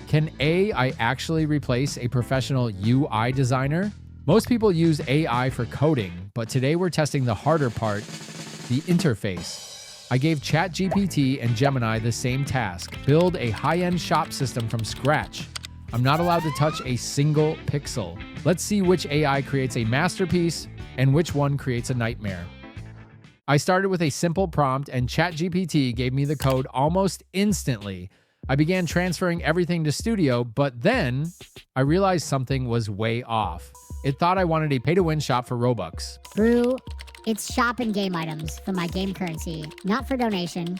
Can AI actually replace a professional UI designer? Most people use AI for coding, but today we're testing the harder part, the interface. I gave ChatGPT and Gemini the same task: build a high-end shop system from scratch. I'm not allowed to touch a single pixel. Let's see which AI creates a masterpiece and which one creates a nightmare. I started with a simple prompt and ChatGPT gave me the code almost instantly. I began transferring everything to Studio, but then I realized something was way off. It thought I wanted a pay-to-win shop for Robux. Brew, it's shop and game items for my game currency, not for donation.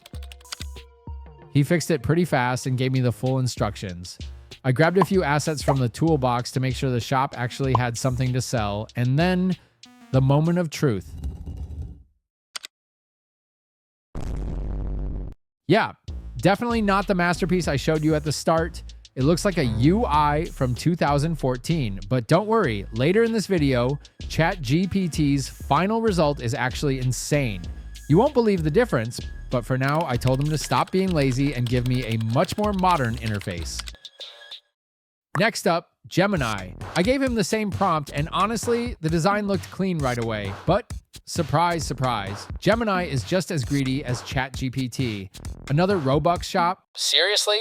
He fixed it pretty fast and gave me the full instructions. I grabbed a few assets from the toolbox to make sure the shop actually had something to sell, and then the moment of truth. Yeah, definitely not the masterpiece I showed you at the start. It looks like a UI from 2014, but don't worry, later in this video, ChatGPT's final result is actually insane. You won't believe the difference, but for now, I told him to stop being lazy and give me a much more modern interface. Next up, Gemini. I gave him the same prompt, and honestly, the design looked clean right away, but surprise, surprise, Gemini is just as greedy as ChatGPT. Another Robux shop? Seriously?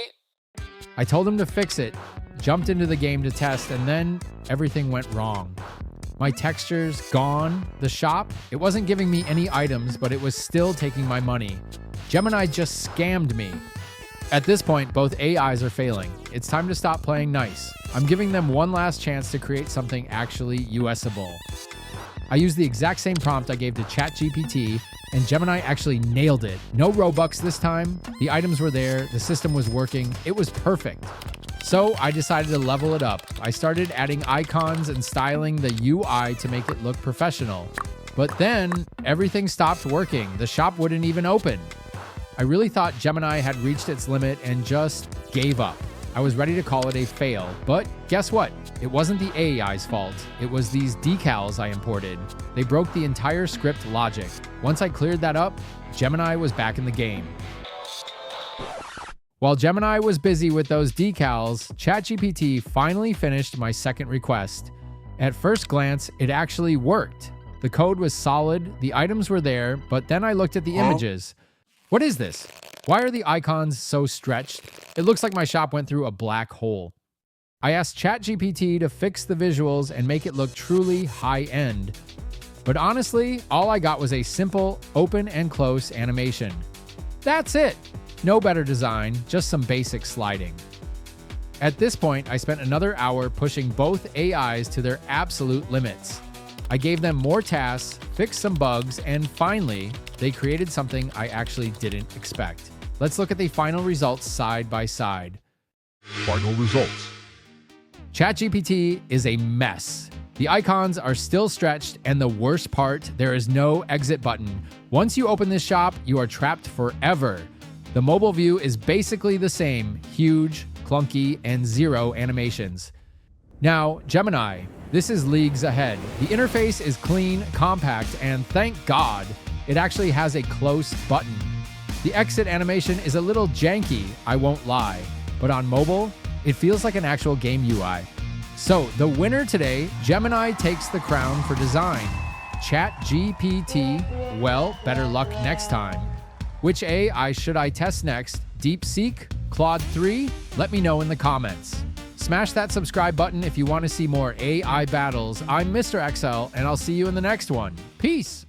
I told him to fix it, jumped into the game to test, and then everything went wrong. My textures gone. The shop, it wasn't giving me any items, but it was still taking my money. Gemini just scammed me. At this point, both AIs are failing. It's time to stop playing nice. I'm giving them one last chance to create something actually USable. I used the exact same prompt I gave to ChatGPT, and Gemini actually nailed it. No Robux this time. The items were there. The system was working. It was perfect. So I decided to level it up. I started adding icons and styling the UI to make it look professional. But then everything stopped working. The shop wouldn't even open. I really thought Gemini had reached its limit and just gave up. I was ready to call it a fail, but guess what? It wasn't the AI's fault. It was these decals I imported. They broke the entire script logic. Once I cleared that up, Gemini was back in the game. While Gemini was busy with those decals, ChatGPT finally finished my second request. At first glance, it actually worked. The code was solid, the items were there, but then I looked at the images. What is this? Why are the icons so stretched? It looks like my shop went through a black hole. I asked ChatGPT to fix the visuals and make it look truly high-end. But honestly, all I got was a simple open and close animation. That's it. No better design, just some basic sliding. At this point, I spent another hour pushing both AIs to their absolute limits. I gave them more tasks, fixed some bugs, and finally, they created something I actually didn't expect. Let's look at the final results side by side. Final results. ChatGPT is a mess. The icons are still stretched, and the worst part, there is no exit button. Once you open this shop, you are trapped forever. The mobile view is basically the same, huge, clunky, and zero animations. Now, Gemini, this is leagues ahead. The interface is clean, compact, and thank God, it actually has a close button. The exit animation is a little janky, I won't lie, but on mobile, it feels like an actual game UI. So the winner today, Gemini takes the crown for design. ChatGPT, well, better luck next time. Which AI should I test next? DeepSeek? Claude 3? Let me know in the comments. Smash that subscribe button if you want to see more AI battles. I'm MrAxell, and I'll see you in the next one. Peace!